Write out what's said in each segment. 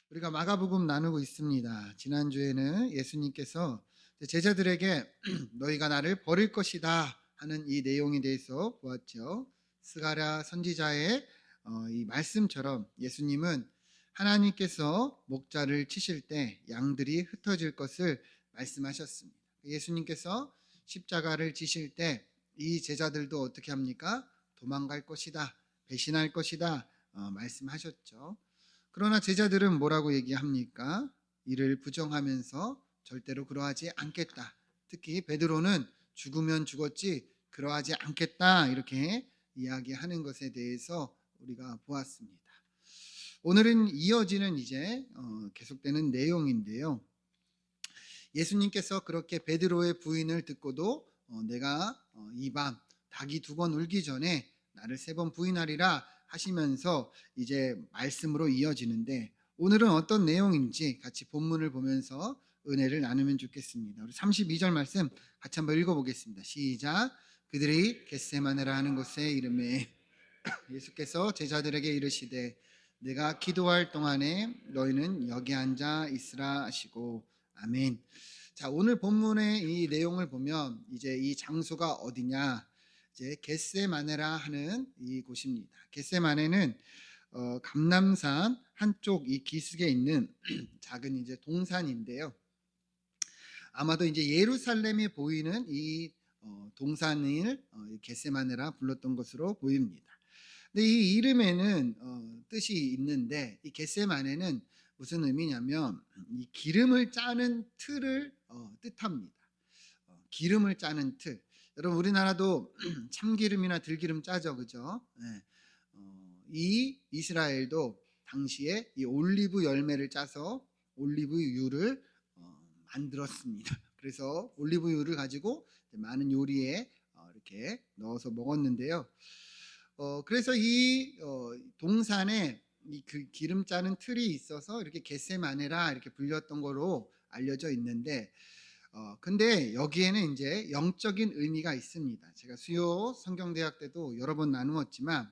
우리가 마가복음 나누고 있습니다. 지난주에는 예수님께서 제자들에게 너희가 나를 버릴 것이다 하는 이 내용에 대해서 보았죠. 스가랴 선지자의 이 말씀처럼 예수님은 하나님께서 목자를 치실 때 양들이 흩어질 것을 말씀하셨습니다. 예수님께서 십자가를 지실 때 이 제자들도 어떻게 합니까? 도망갈 것이다, 배신할 것이다 말씀하셨죠. 그러나 제자들은 뭐라고 얘기합니까? 이를 부정하면서 절대로 그러하지 않겠다. 특히 베드로는 죽으면 죽었지 그러하지 않겠다 이렇게 이야기하는 것에 대해서 우리가 보았습니다. 오늘은 이어지는 이제 계속되는 내용인데요. 예수님께서 그렇게 베드로의 부인을 듣고도 내가 이 밤 닭이 2번 울기 전에 나를 3번 부인하리라 하시면서 이제 말씀으로 이어지는데, 오늘은 어떤 내용인지 같이 본문을 보면서 은혜를 나누면 좋겠습니다. 우리 32절 말씀 같이 한번 읽어보겠습니다. 시작. 그들이 겟세마네라 하는 곳에 이름에 예수께서 제자들에게 이르시되 내가 기도할 동안에 너희는 여기 앉아 있으라 하시고. 아멘. 자, 오늘 본문의 이 내용을 보면 이제 이 장소가 어디냐? 이제 겟세마네라 하는 이 곳입니다. 겟세마네는 감람산 한쪽 이 기슭에 있는 작은 이제 동산인데요. 아마도 이제 예루살렘이 보이는 이 동산을 겟세마네라 불렀던 것으로 보입니다. 근데 이 이름에는 뜻이 있는데, 이 겟세마네는 무슨 의미냐면 이 기름을 짜는 틀을 뜻합니다. 기름을 짜는 틀. 여러분, 우리나라도 참기름이나 들기름 짜죠, 그죠? 네. 이 이스라엘도 당시에 이 올리브 열매를 짜서 올리브유를 만들었습니다. 그래서 올리브유를 가지고 많은 요리에 이렇게 넣어서 먹었는데요. 그래서 이 동산에 이 그 기름 짜는 틀이 있어서 이렇게 겟세마네라 이렇게 불렸던 거로 알려져 있는데, 근데 여기에는 이제 영적인 의미가 있습니다. 제가 수요 성경대학 때도 여러 번 나누었지만,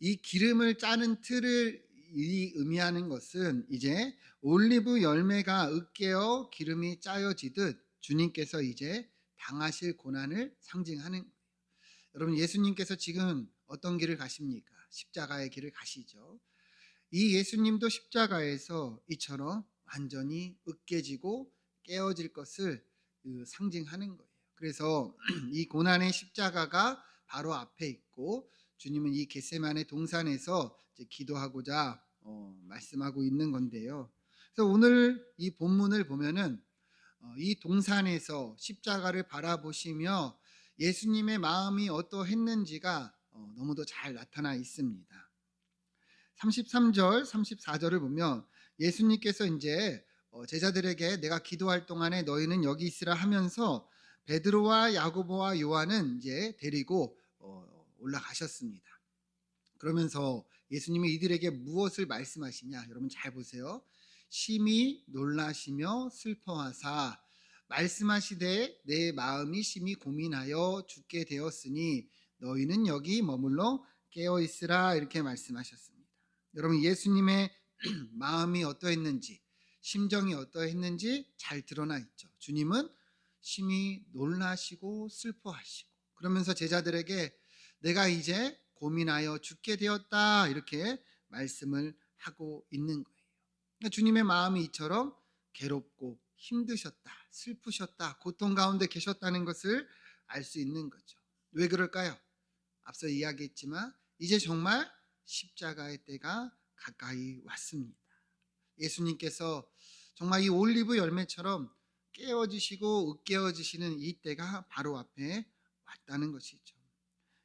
이 기름을 짜는 틀을 의미하는 것은 이제 올리브 열매가 으깨어 기름이 짜여지듯 주님께서 이제 당하실 고난을 상징하는 거예요. 여러분, 예수님께서 지금 어떤 길을 가십니까? 십자가의 길을 가시죠. 이 예수님도 십자가에서 이처럼 완전히 으깨지고 깨어질 것을 상징하는 거예요. 그래서 이 고난의 십자가가 바로 앞에 있고, 주님은 이 겟세마네 동산에서 이제 기도하고자 말씀하고 있는 건데요. 그래서 오늘 이 본문을 보면은 이 동산에서 십자가를 바라보시며 예수님의 마음이 어떠했는지가 너무도 잘 나타나 있습니다. 33절, 34절을 보면 예수님께서 이제 제자들에게 내가 기도할 동안에 너희는 여기 있으라 하면서 베드로와 야고보와 요한은 이제 데리고 올라가셨습니다. 그러면서 예수님이 이들에게 무엇을 말씀하시냐? 여러분 잘 보세요. 심히 놀라시며 슬퍼하사 말씀하시되 내 마음이 심히 고민하여 죽게 되었으니 너희는 여기 머물러 깨어 있으라 이렇게 말씀하셨습니다. 여러분, 예수님의 마음이 어떠했는지, 심정이 어떠했는지 잘 드러나 있죠. 주님은 심히 놀라시고 슬퍼하시고, 그러면서 제자들에게 내가 이제 고민하여 죽게 되었다 이렇게 말씀을 하고 있는 거예요. 그러니까 주님의 마음이 이처럼 괴롭고 힘드셨다, 슬프셨다, 고통 가운데 계셨다는 것을 알 수 있는 거죠. 왜 그럴까요? 앞서 이야기했지만 이제 정말 십자가의 때가 가까이 왔습니다. 예수님께서 정말 이 올리브 열매처럼 깨어지시고 으깨어지시는 이 때가 바로 앞에 왔다는 것이죠.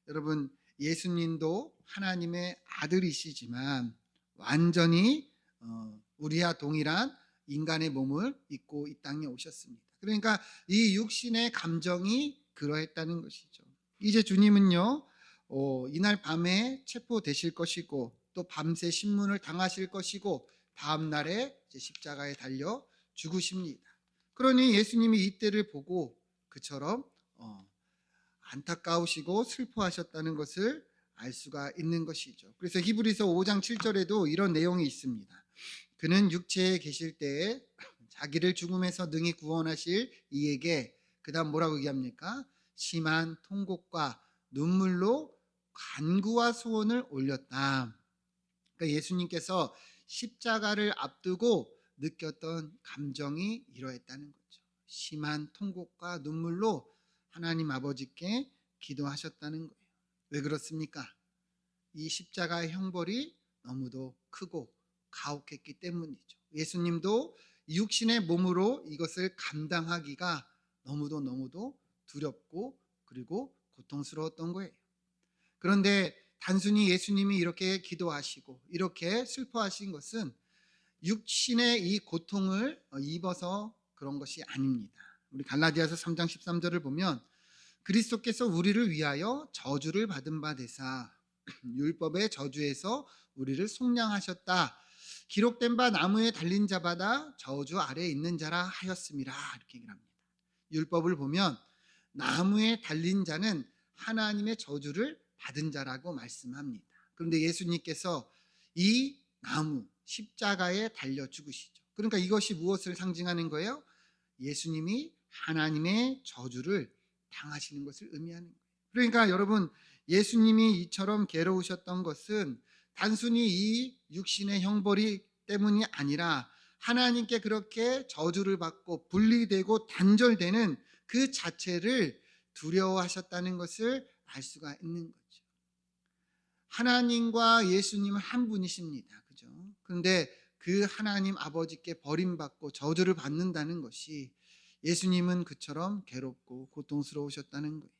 여러분, 예수님도 하나님의 아들이시지만 완전히 우리와 동일한 인간의 몸을 입고 이 땅에 오셨습니다. 그러니까 이 육신의 감정이 그러했다는 것이죠. 이제 주님은요, 이날 밤에 체포되실 것이고 또 밤새 신문을 당하실 것이고 다음 날에 십자가에 달려 죽으십니다. 그러니 예수님이 이때를 보고 그처럼 안타까우시고 슬퍼하셨다는 것을 알 수가 있는 것이죠. 그래서 히브리서 5장 7절에도 이런 내용이 있습니다. 그는 육체에 계실 때에 자기를 죽음에서 능히 구원하실 이에게 그다음 뭐라고 얘기합니까? 심한 통곡과 눈물로 간구와 소원을 올렸다. 그러니까 예수님께서 십자가를 앞두고 느꼈던 감정이 이러했다는 거죠. 심한 통곡과 눈물로 하나님 아버지께 기도하셨다는 거예요. 왜 그렇습니까? 이 십자가의 형벌이 너무도 크고 가혹했기 때문이죠. 예수님도 육신의 몸으로 이것을 감당하기가 너무도 두렵고 그리고 고통스러웠던 거예요. 그런데 단순히 예수님이 이렇게 기도하시고 이렇게 슬퍼하신 것은 육신의 이 고통을 입어서 그런 것이 아닙니다. 우리 갈라디아서 3장 13절을 보면 그리스도께서 우리를 위하여 저주를 받은 바 되사 율법의 저주에서 우리를 속량하셨다. 기록된 바 나무에 달린 자마다 저주 아래에 있는 자라 하였음이라 이렇게 얘기를 합니다. 율법을 보면 나무에 달린 자는 하나님의 저주를 받은 자라고 말씀합니다. 그런데 예수님께서 이 나무 십자가에 달려 죽으시죠. 그러니까 이것이 무엇을 상징하는 거예요? 예수님이 하나님의 저주를 당하시는 것을 의미하는 거예요. 그러니까 여러분, 예수님이 이처럼 괴로우셨던 것은 단순히 이 육신의 형벌이 때문이 아니라 하나님께 그렇게 저주를 받고 분리되고 단절되는 그 자체를 두려워하셨다는 것을 알 수가 있는 거죠. 하나님과 예수님은 한 분이십니다. 그죠? 그런데 그 하나님 아버지께 버림받고 저주를 받는다는 것이 예수님은 그처럼 괴롭고 고통스러우셨다는 거예요.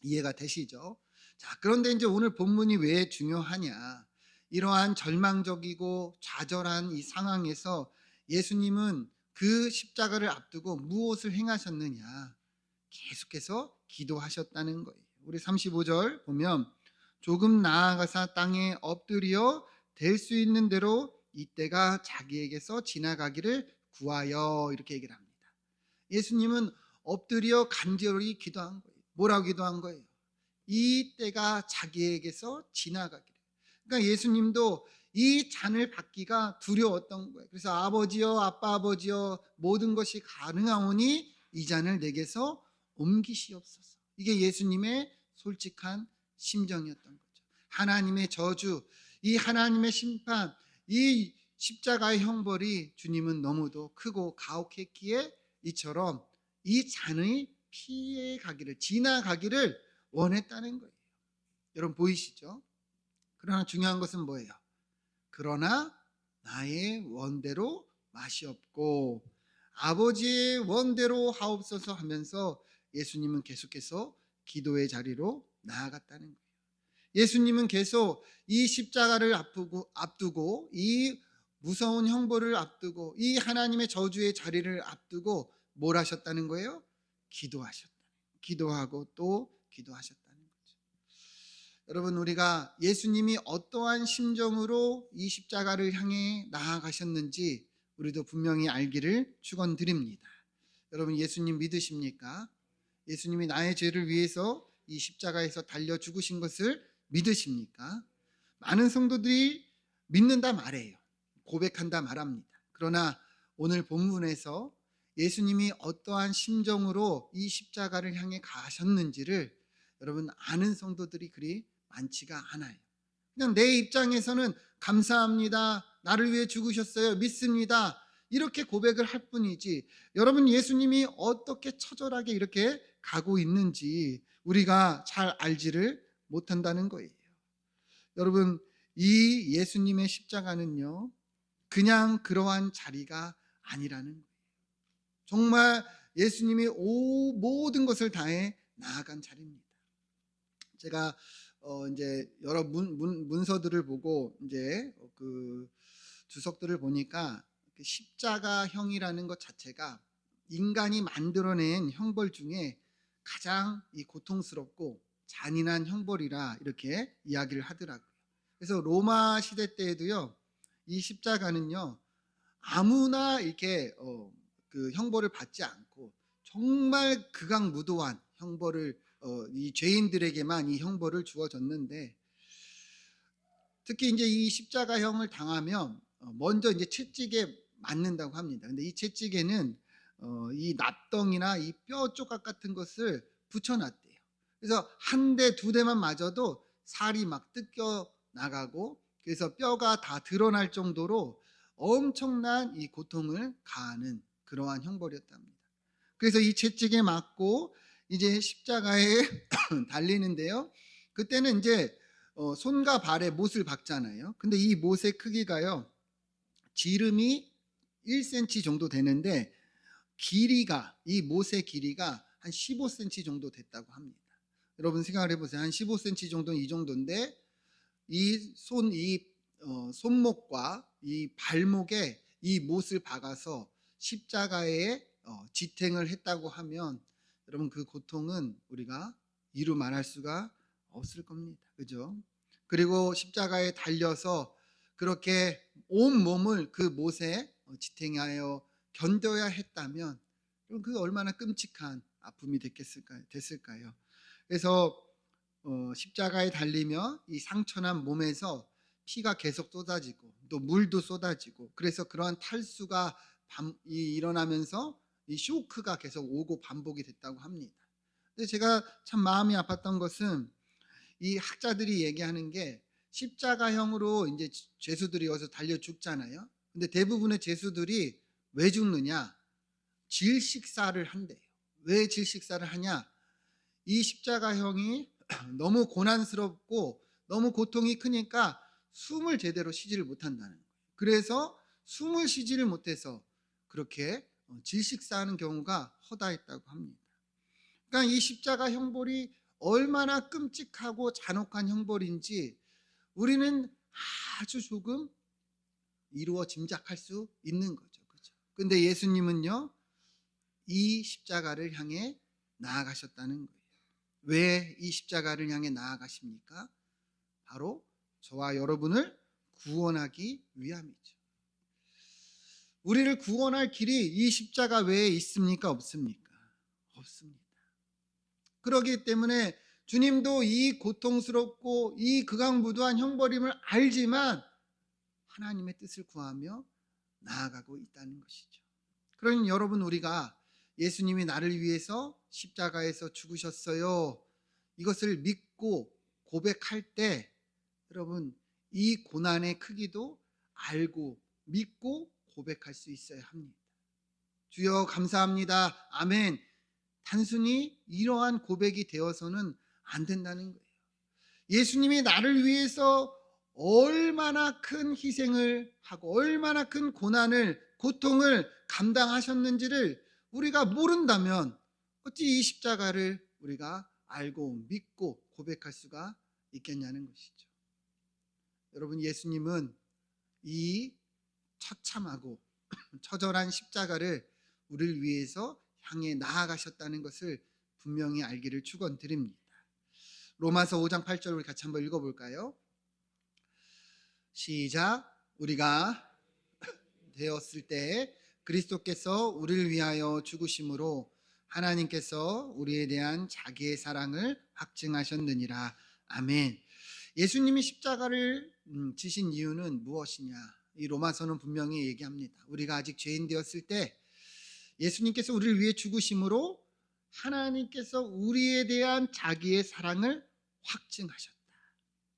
이해가 되시죠? 자, 그런데 이제 오늘 본문이 왜 중요하냐? 이러한 절망적이고 좌절한 이 상황에서 예수님은 그 십자가를 앞두고 무엇을 행하셨느냐? 계속해서 기도하셨다는 거예요. 우리 35절 보면 조금 나아가사 땅에 엎드려 될 수 있는 대로 이때가 자기에게서 지나가기를 구하여 이렇게 얘기를 합니다. 예수님은 엎드려 간절히 기도한 거예요. 뭐라고 기도한 거예요? 이 때가 자기에게서 지나가기를. 그러니까 예수님도 이 잔을 받기가 두려웠던 거예요. 그래서 아버지여, 아빠 아버지여, 모든 것이 가능하오니 이 잔을 내게서 옮기시옵소서. 이게 예수님의 솔직한 심정이었던 거죠. 하나님의 저주, 이 하나님의 심판, 이 십자가의 형벌이 주님은 너무도 크고 가혹했기에 이처럼 이 잔의 피해 가기를, 지나가기를 원했다는 거예요. 여러분 보이시죠? 그러나 중요한 것은 뭐예요? 그러나 나의 원대로 맛이 없고 아버지의 원대로 하옵소서 하면서 예수님은 계속해서 기도의 자리로 나아갔다는 거예요. 예수님은 계속 이 십자가를 앞두고 이 무서운 형벌을 앞두고 이 하나님의 저주의 자리를 앞두고 뭘 하셨다는 거예요? 기도하셨다. 기도하고 또 기도하셨다는 거죠. 여러분, 우리가 예수님이 어떠한 심정으로 이 십자가를 향해 나아가셨는지 우리도 분명히 알기를 축원드립니다. 여러분, 예수님 믿으십니까? 예수님이 나의 죄를 위해서 이 십자가에서 달려 죽으신 것을 믿으십니까? 많은 성도들이 믿는다 말해요. 고백한다 말합니다. 그러나 오늘 본문에서 예수님이 어떠한 심정으로 이 십자가를 향해 가셨는지를 여러분 아는 성도들이 그리 많지가 않아요. 그냥 내 입장에서는 감사합니다. 나를 위해 죽으셨어요. 믿습니다. 이렇게 고백을 할 뿐이지 여러분 예수님이 어떻게 처절하게 이렇게 가고 있는지 우리가 잘 알지를 못한다는 거예요. 여러분, 이 예수님의 십자가는요, 그냥 그러한 자리가 아니라는 거예요. 정말 예수님이 모든 것을 다해 나아간 자리입니다. 제가 이제 여러 문서들을 보고 이제 그 주석들을 보니까 십자가형이라는 것 자체가 인간이 만들어낸 형벌 중에 가장 이 고통스럽고 잔인한 형벌이라 이렇게 이야기를 하더라고요. 그래서 로마 시대 때에도요, 이 십자가는요 아무나 이렇게 그 형벌을 받지 않고 정말 극악무도한 형벌을 이 죄인들에게만 이 형벌을 주어졌는데 특히 이제 이 십자가형을 당하면 먼저 이제 채찍에 맞는다고 합니다. 근데 이 채찍에는 이 납덩이나 이 뼈 조각 같은 것을 붙여놨대요. 그래서 한 대, 두 대만 맞아도 살이 막 뜯겨 나가고, 그래서 뼈가 다 드러날 정도로 엄청난 이 고통을 가하는 그러한 형벌이었답니다. 그래서 이 채찍에 맞고 이제 십자가에 달리는데요. 그때는 이제 손과 발에 못을 박잖아요. 근데 이 못의 크기가요, 지름이 1cm 정도 되는데 길이가, 이 못의 길이가 한 15cm 정도 됐다고 합니다. 여러분 생각을 해보세요. 한 15cm 정도는 이 정도인데 이 손목과 이 발목에 이 못을 박아서 십자가에 지탱을 했다고 하면 여러분 그 고통은 우리가 이루 말할 수가 없을 겁니다. 그죠? 그리고 십자가에 달려서 그렇게 온 몸을 그 못에 지탱하여 견뎌야 했다면 그럼 그 얼마나 끔찍한 아픔이 됐을까요? 그래서 십자가에 달리며 이 상처난 몸에서 피가 계속 쏟아지고 또 물도 쏟아지고, 그래서 그러한 탈수가 일어나면서 이 쇼크가 계속 오고 반복이 됐다고 합니다. 근데 제가 참 마음이 아팠던 것은 이 학자들이 얘기하는 게 십자가형으로 이제 죄수들이 여기서 달려 죽잖아요. 근데 대부분의 죄수들이 왜 죽느냐? 질식사를 한대요. 왜 질식사를 하냐? 이 십자가형이 너무 고난스럽고 너무 고통이 크니까 숨을 제대로 쉬지를 못한다는 거예요. 그래서 숨을 쉬지를 못해서 그렇게 질식사하는 경우가 허다했다고 합니다. 그러니까 이 십자가 형벌이 얼마나 끔찍하고 잔혹한 형벌인지 우리는 아주 조금 이루어 짐작할 수 있는 거죠. 그렇죠? 근데 예수님은요, 이 십자가를 향해 나아가셨다는 거예요. 왜 이 십자가를 향해 나아가십니까? 바로 저와 여러분을 구원하기 위함이죠. 우리를 구원할 길이 이 십자가 외에 있습니까? 없습니까? 없습니다. 그렇기 때문에 주님도 이 고통스럽고 이 극악무도한 형벌임을 알지만 하나님의 뜻을 구하며 나아가고 있다는 것이죠. 그러니 여러분, 우리가 예수님이 나를 위해서 십자가에서 죽으셨어요, 이것을 믿고 고백할 때 여러분 이 고난의 크기도 알고 믿고 고백할 수 있어야 합니다. 주여 감사합니다, 아멘, 단순히 이러한 고백이 되어서는 안 된다는 거예요. 예수님이 나를 위해서 얼마나 큰 희생을 하고 얼마나 큰 고통을 감당하셨는지를 우리가 모른다면 어찌 이 십자가를 우리가 알고 믿고 고백할 수가 있겠냐는 것이죠. 여러분, 예수님은 이 처참하고 처절한 십자가를 우리를 위해서 향해 나아가셨다는 것을 분명히 알기를 축원드립니다. 로마서 5장 8절 우리 같이 한번 읽어볼까요? 시작. 우리가 되었을 때 그리스도께서 우리를 위하여 죽으심으로 하나님께서 우리에 대한 자기의 사랑을 확증하셨느니라. 아멘. 예수님이 십자가를 지신 이유는 무엇이냐? 이 로마서는 분명히 얘기합니다. 우리가 아직 죄인 되었을 때 예수님께서 우리를 위해 죽으심으로 하나님께서 우리에 대한 자기의 사랑을 확증하셨다.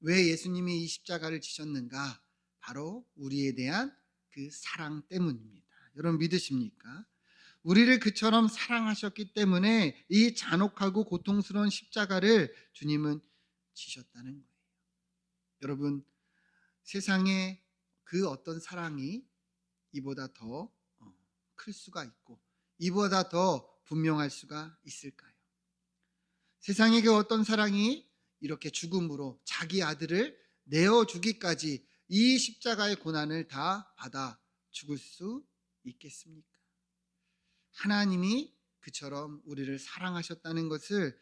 왜 예수님이 이 십자가를 지셨는가? 바로 우리에 대한 그 사랑 때문입니다. 여러분 믿으십니까? 우리를 그처럼 사랑하셨기 때문에 이 잔혹하고 고통스러운 십자가를 주님은 지셨다는 거예요. 여러분, 세상에 그 어떤 사랑이 이보다 더 클 수가 있고 이보다 더 분명할 수가 있을까요? 세상에 그 어떤 사랑이 이렇게 죽음으로 자기 아들을 내어주기까지 이 십자가의 고난을 다 받아 죽을 수 있겠습니까? 하나님이 그처럼 우리를 사랑하셨다는 것을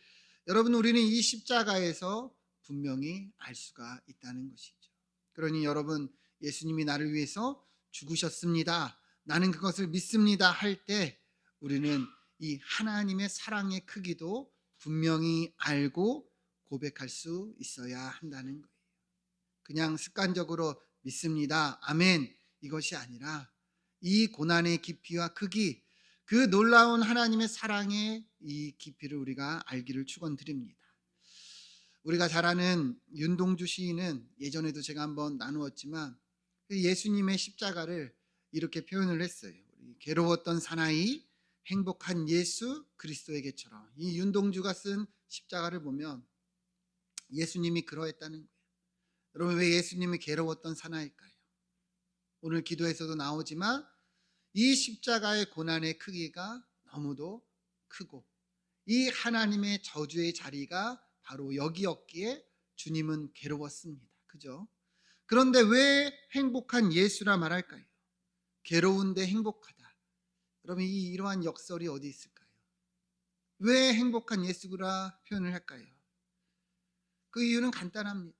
여러분, 우리는 이 십자가에서 분명히 알 수가 있다는 것이죠. 그러니 여러분, 예수님이 나를 위해서 죽으셨습니다, 나는 그것을 믿습니다 할 때 우리는 이 하나님의 사랑의 크기도 분명히 알고 고백할 수 있어야 한다는 거예요. 그냥 습관적으로 믿습니다, 아멘, 이것이 아니라 이 고난의 깊이와 크기, 그 놀라운 하나님의 사랑의 이 깊이를 우리가 알기를 축원드립니다. 우리가 잘 아는 윤동주 시인은 예전에도 제가 한번 나누었지만 그 예수님의 십자가를 이렇게 표현을 했어요. 괴로웠던 사나이, 행복한 예수 그리스도에게처럼. 이 윤동주가 쓴 십자가를 보면 예수님이 그러했다는 거예요. 여러분, 왜 예수님이 괴로웠던 사나이일까요? 오늘 기도에서도 나오지만 이 십자가의 고난의 크기가 너무도 크고 이 하나님의 저주의 자리가 바로 여기였기에 주님은 괴로웠습니다. 그죠? 그런데 왜 행복한 예수라 말할까요? 괴로운데 행복하다. 여러분, 이러한 역설이 어디 있을까요? 왜 행복한 예수라 표현을 할까요? 그 이유는 간단합니다.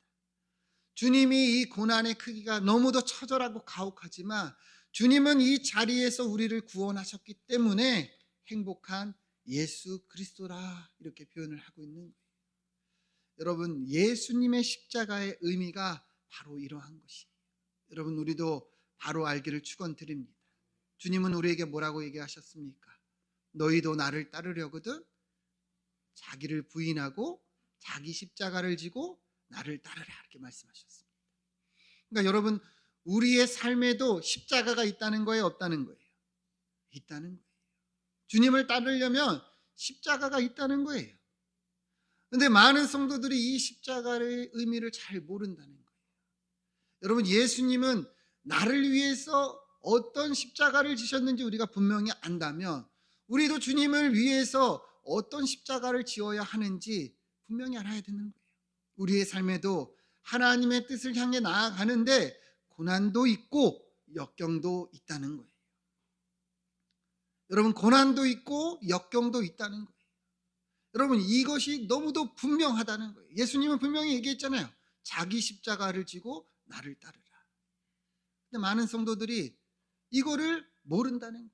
주님이 이 고난의 크기가 너무도 처절하고 가혹하지만 주님은 이 자리에서 우리를 구원하셨기 때문에 행복한 예수 그리스도라 이렇게 표현을 하고 있는 거예요. 여러분, 예수님의 십자가의 의미가 바로 이러한 것이에요. 여러분, 우리도 바로 알기를 축원드립니다. 주님은 우리에게 뭐라고 얘기하셨습니까? 너희도 나를 따르려거든 자기를 부인하고 자기 십자가를 지고 나를 따르라 이렇게 말씀하셨습니다. 그러니까 여러분, 우리의 삶에도 십자가가 있다는 거예요, 없다는 거예요? 있다는 거예요. 주님을 따르려면 십자가가 있다는 거예요. 그런데 많은 성도들이 이 십자가의 의미를 잘 모른다는 거예요. 여러분, 예수님은 나를 위해서 어떤 십자가를 지셨는지 우리가 분명히 안다면 우리도 주님을 위해서 어떤 십자가를 지어야 하는지 분명히 알아야 되는 거예요. 우리의 삶에도 하나님의 뜻을 향해 나아가는데 고난도 있고 역경도 있다는 거예요. 여러분, 고난도 있고 역경도 있다는 거예요. 여러분, 이것이 너무도 분명하다는 거예요. 예수님은 분명히 얘기했잖아요. 자기 십자가를 지고 나를 따르라. 근데 많은 성도들이 이거를 모른다는 거예요.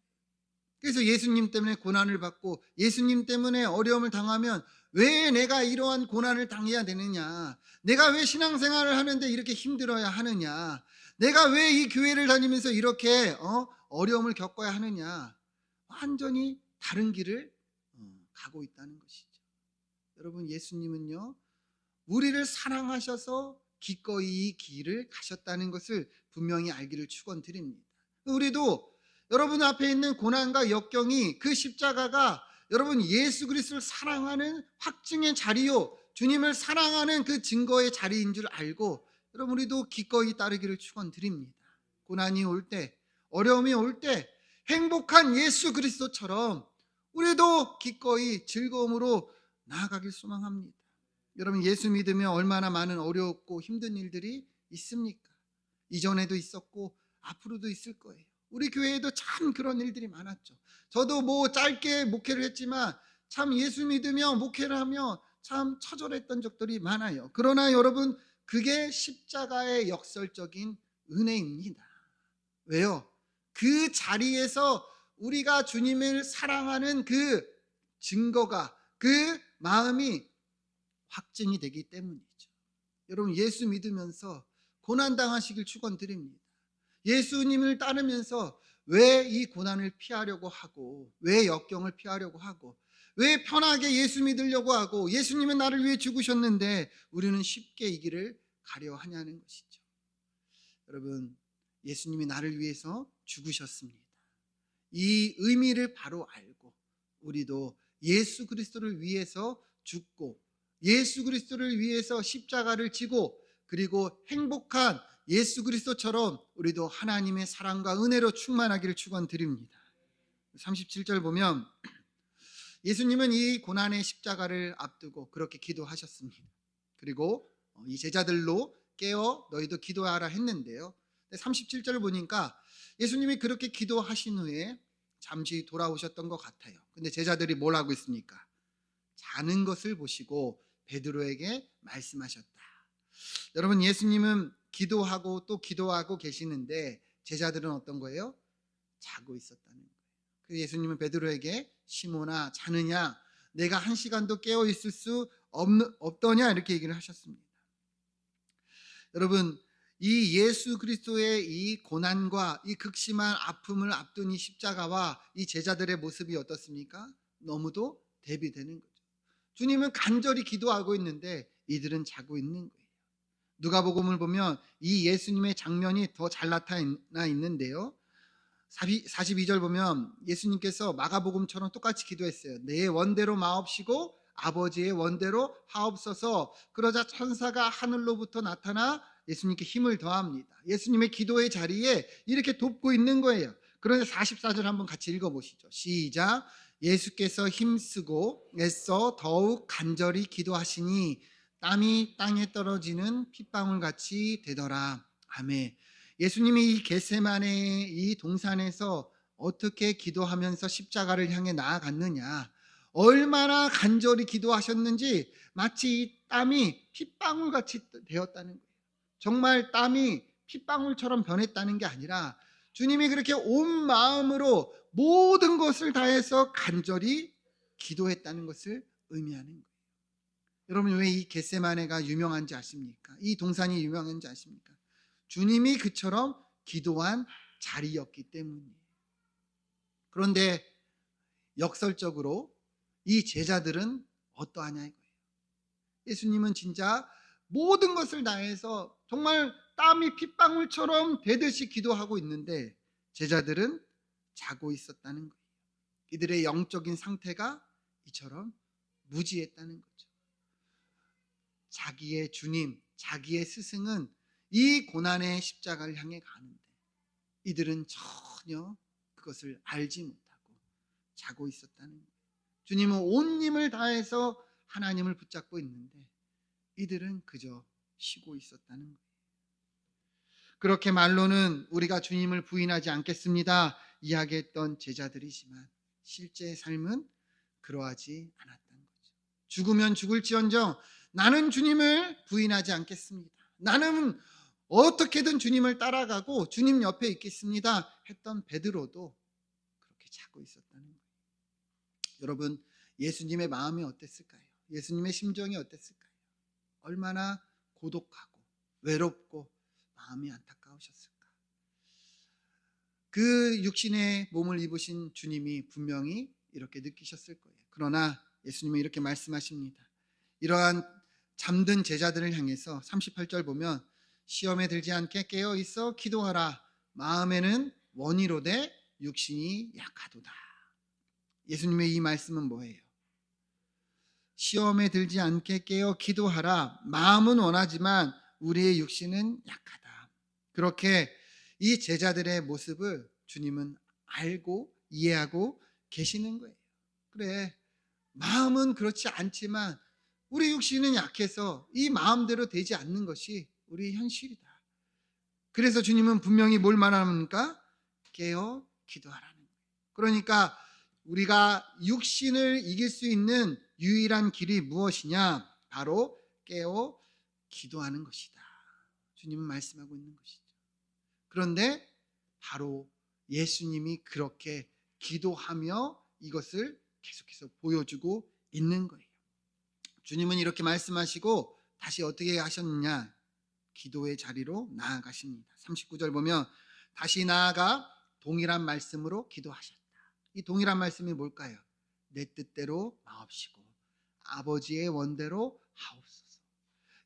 그래서 예수님 때문에 고난을 받고 예수님 때문에 어려움을 당하면 왜 내가 이러한 고난을 당해야 되느냐? 내가 왜 신앙생활을 하는데 이렇게 힘들어야 하느냐? 내가 왜 이 교회를 다니면서 이렇게 어려움을 겪어야 하느냐? 완전히 다른 길을 가고 있다는 것이죠. 여러분, 예수님은요, 우리를 사랑하셔서 기꺼이 이 길을 가셨다는 것을 분명히 알기를 축원드립니다. 우리도 여러분 앞에 있는 고난과 역경이 그 십자가가 여러분 예수 그리스도를 사랑하는 확증의 자리요, 주님을 사랑하는 그 증거의 자리인 줄 알고 여러분 우리도 기꺼이 따르기를 축원드립니다. 고난이 올 때, 어려움이 올 때 행복한 예수 그리스도처럼 우리도 기꺼이 즐거움으로 나아가길 소망합니다. 여러분, 예수 믿으면 얼마나 많은 어렵고 힘든 일들이 있습니까? 이전에도 있었고 앞으로도 있을 거예요. 우리 교회에도 참 그런 일들이 많았죠. 저도 뭐 짧게 목회를 했지만 참 예수 믿으며 목회를 하며 참 처절했던 적들이 많아요. 그러나 여러분, 그게 십자가의 역설적인 은혜입니다. 왜요? 그 자리에서 우리가 주님을 사랑하는 그 증거가, 그 마음이 확증이 되기 때문이죠. 여러분, 예수 믿으면서 고난당하시길 축원드립니다. 예수님을 따르면서 왜 이 고난을 피하려고 하고, 왜 역경을 피하려고 하고, 왜 편하게 예수 믿으려고 하고, 예수님은 나를 위해 죽으셨는데 우리는 쉽게 이 길을 가려 하냐는 것이죠. 여러분, 예수님이 나를 위해서 죽으셨습니다. 이 의미를 바로 알고 우리도 예수 그리스도를 위해서 죽고 예수 그리스도를 위해서 십자가를 지고 그리고 행복한 예수 그리스도처럼 우리도 하나님의 사랑과 은혜로 충만하기를 축원드립니다. 37절 보면 예수님은 이 고난의 십자가를 앞두고 그렇게 기도하셨습니다. 그리고 이 제자들로 깨어 너희도 기도하라 했는데요. 37절을 보니까 예수님이 그렇게 기도하신 후에 잠시 돌아오셨던 것 같아요. 근데 제자들이 뭘 하고 있습니까? 자는 것을 보시고 베드로에게 말씀하셨다. 여러분, 예수님은 기도하고 또 기도하고 계시는데 제자들은 어떤 거예요? 자고 있었다는 거예요. 그 예수님은 베드로에게 시몬아 자느냐? 내가 1시간도 깨어 있을 수 없더냐? 이렇게 얘기를 하셨습니다. 여러분, 이 예수 그리스도의 이 고난과 이 극심한 아픔을 앞둔 이 십자가와 이 제자들의 모습이 어떻습니까? 너무도 대비되는 거죠. 주님은 간절히 기도하고 있는데 이들은 자고 있는 거예요. 누가복음을 보면 이 예수님의 장면이 더 잘 나타나 있는데요. 42절 보면 예수님께서 마가복음처럼 똑같이 기도했어요. 내 원대로 마옵시고 아버지의 원대로 하옵소서. 그러자 천사가 하늘로부터 나타나 예수님께 힘을 더합니다. 예수님의 기도의 자리에 이렇게 돕고 있는 거예요. 그런데 44절 한번 같이 읽어보시죠. 시작. 예수께서 힘쓰고 애써 더욱 간절히 기도하시니 땀이 땅에 떨어지는 핏방울 같이 되더라. 아멘. 예수님이 이 겟세마네 이 동산에서 어떻게 기도하면서 십자가를 향해 나아갔느냐, 얼마나 간절히 기도하셨는지 마치 이 땀이 핏방울 같이 되었다는 거예요. 정말 땀이 핏방울처럼 변했다는 게 아니라 주님이 그렇게 온 마음으로 모든 것을 다해서 간절히 기도했다는 것을 의미하는 거예요. 여러분, 왜 이 겟세마네가 유명한지 아십니까? 이 동산이 유명한지 아십니까? 주님이 그처럼 기도한 자리였기 때문이에요. 그런데 역설적으로 이 제자들은 어떠하냐 이거예요. 예수님은 진짜 모든 것을 다해서 정말 땀이 핏방울처럼 되듯이 기도하고 있는데 제자들은 자고 있었다는 거예요. 이들의 영적인 상태가 이처럼 무지했다는 거죠. 자기의 주님, 자기의 스승은 이 고난의 십자가를 향해 가는데 이들은 전혀 그것을 알지 못하고 자고 있었다는 거예요. 주님은 온 힘을 다해서 하나님을 붙잡고 있는데 이들은 그저 쉬고 있었다는 거예요. 그렇게 말로는 우리가 주님을 부인하지 않겠습니다 이야기했던 제자들이지만 실제 삶은 그러하지 않았다는 거죠. 죽으면 죽을지언정 나는 주님을 부인하지 않겠습니다. 나는 어떻게든 주님을 따라가고 주님 옆에 있겠습니다 했던 베드로도 그렇게 자고 있었다는 거예요. 여러분, 예수님의 마음이 어땠을까요? 예수님의 심정이 어땠을까요? 얼마나 고독하고 외롭고 마음이 안타까우셨을까? 그 육신의 몸을 입으신 주님이 분명히 이렇게 느끼셨을 거예요. 그러나 예수님은 이렇게 말씀하십니다. 이러한 잠든 제자들을 향해서 38절 보면 시험에 들지 않게 깨어 있어 기도하라. 마음에는 원이로되 육신이 약하도다. 예수님의 이 말씀은 뭐예요? 시험에 들지 않게 깨어 기도하라. 마음은 원하지만 우리의 육신은 약하다. 그렇게 이 제자들의 모습을 주님은 알고 이해하고 계시는 거예요. 그래, 마음은 그렇지 않지만 우리 육신은 약해서 이 마음대로 되지 않는 것이 우리 현실이다. 그래서 주님은 분명히 뭘 말합니까? 깨어 기도하라는 거예요. 그러니까 우리가 육신을 이길 수 있는 유일한 길이 무엇이냐? 바로 깨어 기도하는 것이다. 주님은 말씀하고 있는 것이죠. 그런데 바로 예수님이 그렇게 기도하며 이것을 계속해서 보여주고 있는 거예요. 주님은 이렇게 말씀하시고 다시 어떻게 하셨느냐? 기도의 자리로 나아가십니다. 39절 보면 다시 나아가 동일한 말씀으로 기도하셨다. 이 동일한 말씀이 뭘까요? 내 뜻대로 마옵시고 아버지의 원대로 하옵소서.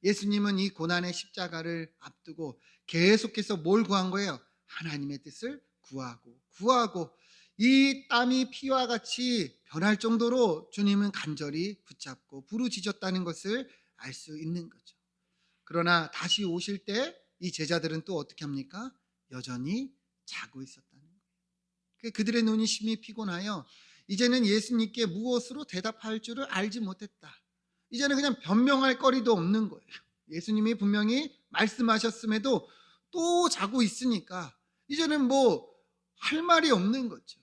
예수님은 이 고난의 십자가를 앞두고 계속해서 뭘 구한 거예요? 하나님의 뜻을 구하고 이 땀이 피와 같이 변할 정도로 주님은 간절히 붙잡고 부르짖었다는 것을 알 수 있는 거죠. 그러나 다시 오실 때 이 제자들은 또 어떻게 합니까? 여전히 자고 있었다는 거예요. 그들의 눈이 심히 피곤하여 이제는 예수님께 무엇으로 대답할 줄을 알지 못했다. 이제는 그냥 변명할 거리도 없는 거예요. 예수님이 분명히 말씀하셨음에도 또 자고 있으니까 이제는 뭐 할 말이 없는 거죠.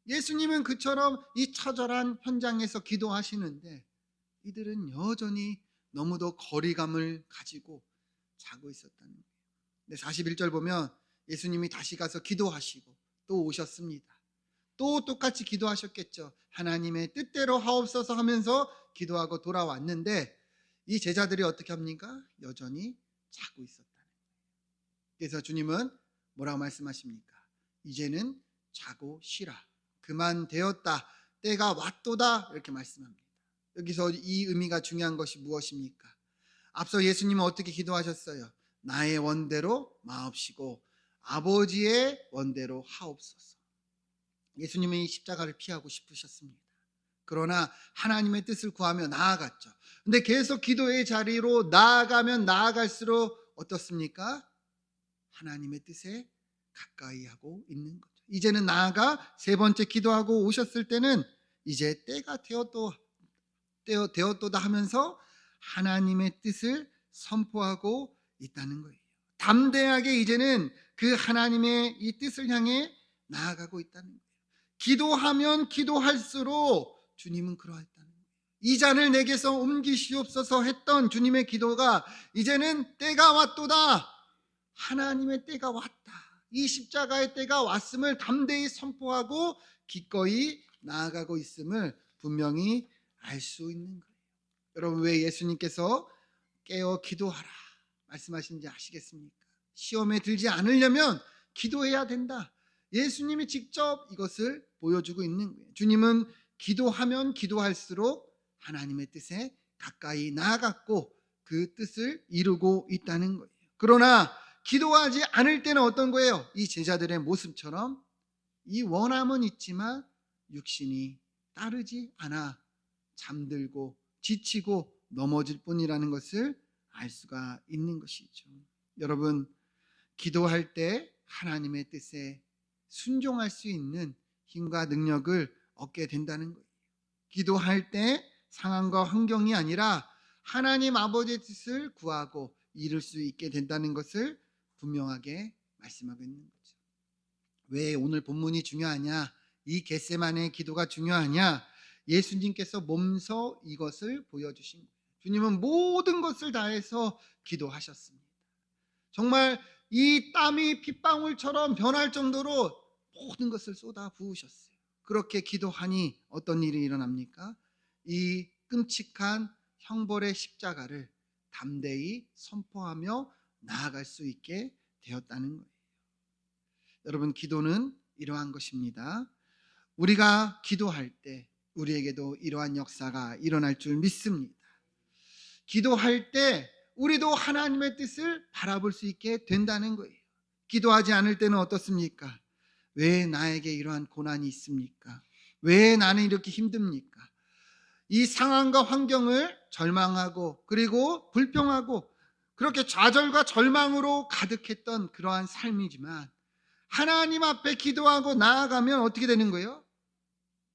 예수님은 그처럼 이 처절한 현장에서 기도하시는데 이들은 여전히 너무도 거리감을 가지고 자고 있었다는 거예요. 근데 41절 보면 예수님이 다시 가서 기도하시고 또 오셨습니다. 또 똑같이 기도하셨겠죠. 하나님의 뜻대로 하옵소서 하면서 기도하고 돌아왔는데 이 제자들이 어떻게 합니까? 여전히 자고 있었다는 거예요. 그래서 주님은 뭐라고 말씀하십니까? 이제는 자고 쉬라. 그만 되었다. 때가 왔도다. 이렇게 말씀합니다. 여기서 이 의미가 중요한 것이 무엇입니까? 앞서 예수님은 어떻게 기도하셨어요? 나의 원대로 마옵시고 아버지의 원대로 하옵소서. 예수님은 이 십자가를 피하고 싶으셨습니다. 그러나 하나님의 뜻을 구하며 나아갔죠. 근데 계속 기도의 자리로 나아가면 나아갈수록 어떻습니까? 하나님의 뜻에 가까이 하고 있는 거죠. 이제는 나아가 세 번째 기도하고 오셨을 때는 이제 때가 되었도다 하면서 하나님의 뜻을 선포하고 있다는 거예요. 담대하게 이제는 그 하나님의 이 뜻을 향해 나아가고 있다는 거예요. 기도하면 기도할수록 주님은 그러했다는 거예요. 이 잔을 내게서 옮기시옵소서 했던 주님의 기도가 이제는 때가 왔도다. 하나님의 때가 왔다. 이 십자가의 때가 왔음을 담대히 선포하고 기꺼이 나아가고 있음을 분명히 알 수 있는 거예요. 여러분, 왜 예수님께서 깨어 기도하라 말씀하시는지 아시겠습니까? 시험에 들지 않으려면 기도해야 된다. 예수님이 직접 이것을 보여주고 있는 거예요. 주님은 기도하면 기도할수록 하나님의 뜻에 가까이 나아갔고 그 뜻을 이루고 있다는 거예요. 그러나 기도하지 않을 때는 어떤 거예요? 이 제자들의 모습처럼 이 원함은 있지만 육신이 따르지 않아 잠들고 지치고 넘어질 뿐이라는 것을 알 수가 있는 것이죠. 여러분, 기도할 때 하나님의 뜻에 순종할 수 있는 힘과 능력을 얻게 된다는 거예요. 기도할 때 상황과 환경이 아니라 하나님 아버지의 뜻을 구하고 이룰 수 있게 된다는 것을 분명하게 말씀하고 있는 거죠. 왜 오늘 본문이 중요하냐? 이 겟세마네의 기도가 중요하냐? 예수님께서 몸소 이것을 보여주신 거예요. 주님은 모든 것을 다해서 기도하셨습니다. 정말 이 땀이 핏방울처럼 변할 정도로 모든 것을 쏟아 부으셨어요. 그렇게 기도하니 어떤 일이 일어납니까? 이 끔찍한 형벌의 십자가를 담대히 선포하며 나아갈 수 있게 되었다는 거예요. 여러분, 기도는 이러한 것입니다. 우리가 기도할 때 우리에게도 이러한 역사가 일어날 줄 믿습니다. 기도할 때 우리도 하나님의 뜻을 바라볼 수 있게 된다는 거예요. 기도하지 않을 때는 어떻습니까? 왜 나에게 이러한 고난이 있습니까? 왜 나는 이렇게 힘듭니까? 이 상황과 환경을 절망하고 그리고 불평하고 그렇게 좌절과 절망으로 가득했던 그러한 삶이지만 하나님 앞에 기도하고 나아가면 어떻게 되는 거예요?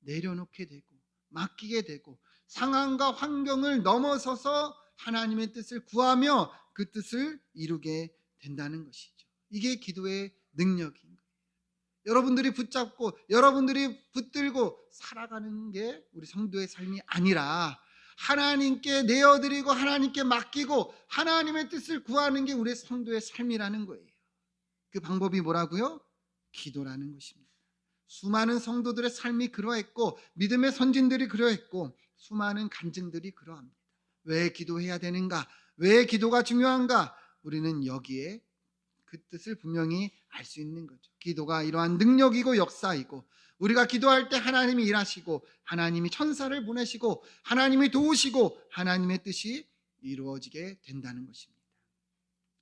내려놓게 되고 맡기게 되고 상황과 환경을 넘어서서 하나님의 뜻을 구하며 그 뜻을 이루게 된다는 것이죠. 이게 기도의 능력인 거예요. 여러분들이 붙잡고 여러분들이 붙들고 살아가는 게 우리 성도의 삶이 아니라 하나님께 내어드리고 하나님께 맡기고 하나님의 뜻을 구하는 게 우리 성도의 삶이라는 거예요. 그 방법이 뭐라고요? 기도라는 것입니다. 수많은 성도들의 삶이 그러했고 믿음의 선진들이 그러했고 수많은 간증들이 그러합니다. 왜 기도해야 되는가? 왜 기도가 중요한가? 우리는 여기에 그 뜻을 분명히 알 수 있는 거죠. 기도가 이러한 능력이고 역사이고 우리가 기도할 때 하나님이 일하시고 하나님이 천사를 보내시고 하나님이 도우시고 하나님의 뜻이 이루어지게 된다는 것입니다.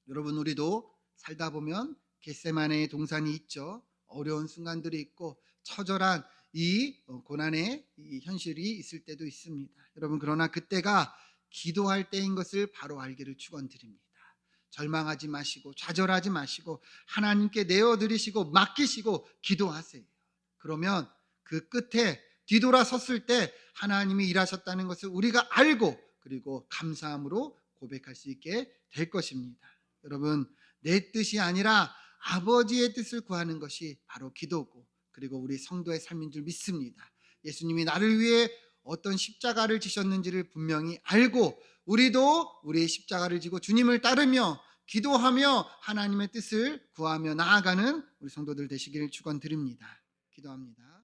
여러분, 우리도 살다 보면 겟세마네의 동산이 있죠. 어려운 순간들이 있고 처절한 이 고난의 이 현실이 있을 때도 있습니다. 여러분, 그러나 그때가 기도할 때인 것을 바로 알기를 축원드립니다. 절망하지 마시고 좌절하지 마시고 하나님께 내어드리시고 맡기시고 기도하세요. 그러면 그 끝에 뒤돌아섰을 때 하나님이 일하셨다는 것을 우리가 알고 그리고 감사함으로 고백할 수 있게 될 것입니다. 여러분, 내 뜻이 아니라 아버지의 뜻을 구하는 것이 바로 기도고 그리고 우리 성도의 삶인 줄 믿습니다. 예수님이 나를 위해 어떤 십자가를 지셨는지를 분명히 알고 우리도 우리의 십자가를 지고 주님을 따르며 기도하며 하나님의 뜻을 구하며 나아가는 우리 성도들 되시기를 축원드립니다. 기도합니다.